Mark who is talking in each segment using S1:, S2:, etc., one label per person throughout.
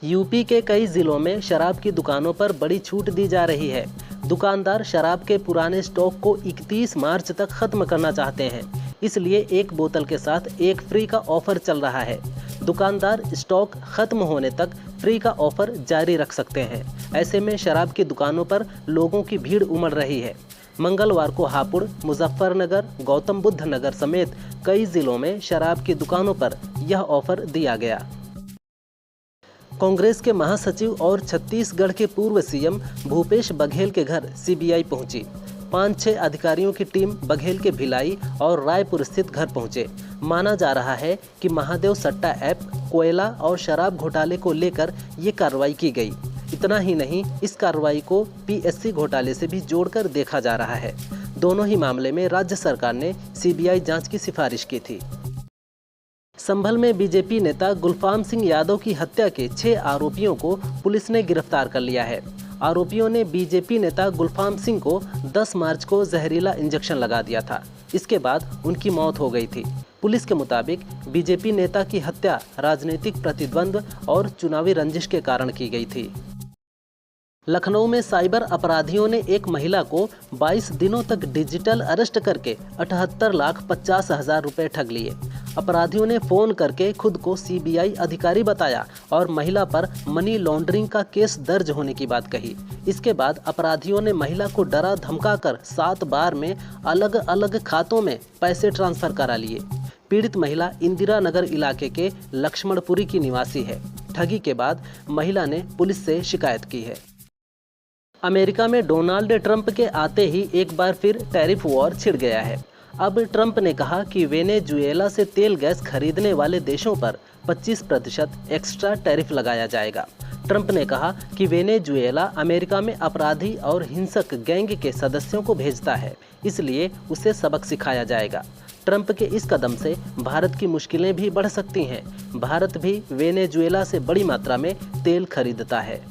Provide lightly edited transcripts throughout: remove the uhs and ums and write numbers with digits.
S1: UP के कई जिलों में शराब की दुकानों पर बड़ी छूट दी जा रही है। दुकानदार शराब के पुराने स्टॉक को 31 मार्च तक खत्म करना चाहते हैं, इसलिए एक बोतल के साथ एक फ्री का ऑफर चल रहा है। दुकानदार स्टॉक खत्म होने तक फ्री का ऑफर जारी रख सकते हैं। ऐसे में शराब की दुकानों पर लोगों की भीड़ उमड़ रही है। मंगलवार को हापुड़, मुजफ्फरनगर, गौतम बुद्ध नगर समेत कई जिलों में शराब की दुकानों पर यह ऑफर दिया गया। कांग्रेस के महासचिव और छत्तीसगढ़ के पूर्व सीएम भूपेश बघेल के घर सीबीआई पहुंची। 5-6 अधिकारियों की टीम बघेल के भिलाई और रायपुर स्थित घर पहुंचे। माना जा रहा है कि महादेव सट्टा ऐप, कोयला और शराब घोटाले को लेकर ये कार्रवाई की गई। इतना ही नहीं, इस कार्रवाई को पीएससी घोटाले से भी जोड़कर देखा जा रहा है। दोनों ही मामले में राज्य सरकार ने सीबीआई जांच की सिफारिश की थी। संभल में बीजेपी नेता गुलफाम सिंह यादव की हत्या के 6 आरोपियों को पुलिस ने गिरफ्तार कर लिया है। आरोपियों ने बीजेपी नेता गुलफाम सिंह को 10 मार्च को जहरीला इंजेक्शन लगा दिया था। इसके बाद उनकी मौत हो गई थी। पुलिस के मुताबिक बीजेपी नेता की हत्या राजनीतिक प्रतिद्वंद्व और चुनावी रंजिश के कारण की गई थी। लखनऊ में साइबर अपराधियों ने एक महिला को 22 दिनों तक डिजिटल अरेस्ट करके 78,50,000 रुपए ठग लिए। अपराधियों ने फोन करके खुद को सीबीआई अधिकारी बताया और महिला पर मनी लॉन्ड्रिंग का केस दर्ज होने की बात कही। इसके बाद अपराधियों ने महिला को डरा धमकाकर 7 बार में अलग अलग खातों में पैसे ट्रांसफर करा लिए। पीड़ित महिला इंदिरा नगर इलाके के लक्ष्मणपुरी की निवासी है। ठगी के बाद महिला ने पुलिस से शिकायत की है। अमेरिका में डोनाल्ड ट्रंप के आते ही एक बार फिर टैरिफ वॉर छिड़ गया है। अब ट्रंप ने कहा कि वेनेजुएला से तेल गैस खरीदने वाले देशों पर 25% एक्स्ट्रा टैरिफ लगाया जाएगा। ट्रंप ने कहा कि वेनेजुएला अमेरिका में अपराधी और हिंसक गैंग के सदस्यों को भेजता है, इसलिए उसे सबक सिखाया जाएगा। ट्रंप के इस कदम से भारत की मुश्किलें भी बढ़ सकती हैं। भारत भी वेनेजुएला से बड़ी मात्रा में तेल खरीदता है।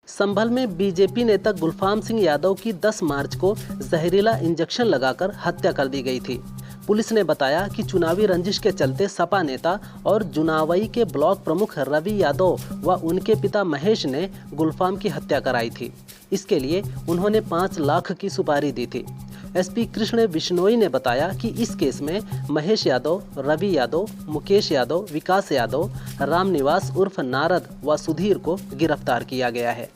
S1: संभल में बीजेपी नेता गुलफाम सिंह यादव की 10 मार्च को जहरीला इंजेक्शन लगाकर हत्या कर दी गई थी। पुलिस ने बताया कि चुनावी रंजिश के चलते सपा नेता और जुनावई के ब्लॉक प्रमुख रवि यादव व उनके पिता महेश ने गुलफाम की हत्या कराई थी। इसके लिए उन्होंने 5 लाख की सुपारी दी थी। एसपी कृष्ण बिश्नोई ने बताया कि इस केस में महेश यादव, रवि यादव, मुकेश यादव, विकास यादव, रामनिवास उर्फ नारद व सुधीर को गिरफ्तार किया गया है।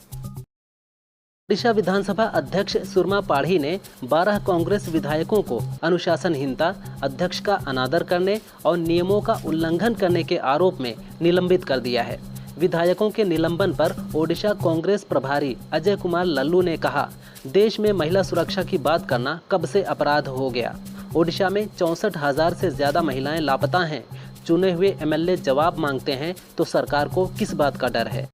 S1: ओडिशा विधानसभा अध्यक्ष सुरमा पाढ़ी ने 12 कांग्रेस विधायकों को अनुशासनहीनता, अध्यक्ष का अनादर करने और नियमों का उल्लंघन करने के आरोप में निलंबित कर दिया है। विधायकों के निलंबन पर ओडिशा कांग्रेस प्रभारी अजय कुमार लल्लू ने कहा, देश में महिला सुरक्षा की बात करना कब से अपराध हो गया। ओडिशा में 64,000 से ज्यादा महिलाएं लापता हैं। चुने हुए एमएलए जवाब मांगते हैं तो सरकार को किस बात का डर है।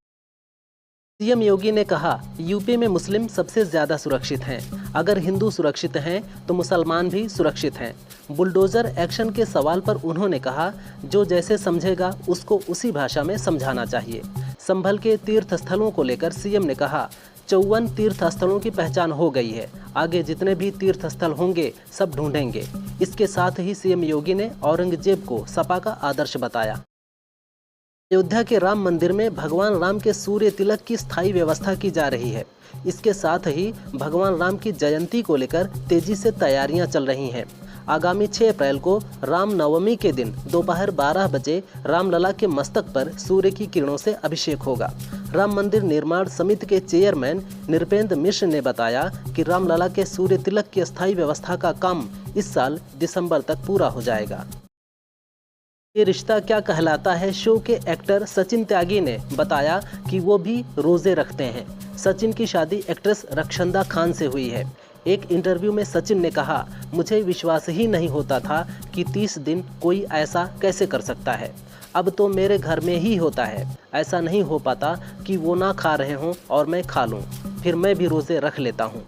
S1: सीएम योगी ने कहा, यूपी में मुस्लिम सबसे ज्यादा सुरक्षित हैं। अगर हिंदू सुरक्षित हैं तो मुसलमान भी सुरक्षित हैं। बुलडोजर एक्शन के सवाल पर उन्होंने कहा, जो जैसे समझेगा उसको उसी भाषा में समझाना चाहिए। संभल के तीर्थ स्थलों को लेकर सीएम ने कहा, 54 तीर्थ स्थलों की पहचान हो गई है। आगे जितने भी तीर्थ स्थल होंगे सब ढूंढेंगे। इसके साथ ही सीएम योगी ने औरंगजेब को सपा का आदर्श बताया। अयोध्या के राम मंदिर में भगवान राम के सूर्य तिलक की स्थायी व्यवस्था की जा रही है। इसके साथ ही भगवान राम की जयंती को लेकर तेजी से तैयारियां चल रही हैं। आगामी 6 अप्रैल को राम नवमी के दिन दोपहर 12 बजे रामलला के मस्तक पर सूर्य की किरणों से अभिषेक होगा। राम मंदिर निर्माण समिति के चेयरमैन नृपेंद्र मिश्र ने बताया कि रामलला के सूर्य तिलक की स्थायी व्यवस्था का काम इस साल दिसंबर तक पूरा हो जाएगा। ये रिश्ता क्या कहलाता है शो के एक्टर सचिन त्यागी ने बताया कि वो भी रोजे रखते हैं। सचिन की शादी एक्ट्रेस रक्षंदा खान से हुई है। एक इंटरव्यू में सचिन ने कहा, मुझे विश्वास ही नहीं होता था कि 30 दिन कोई ऐसा कैसे कर सकता है। अब तो मेरे घर में ही होता है। ऐसा नहीं हो पाता कि वो ना खा रहे हों और मैं खा लूँ, फिर मैं भी रोजे रख लेता हूँ।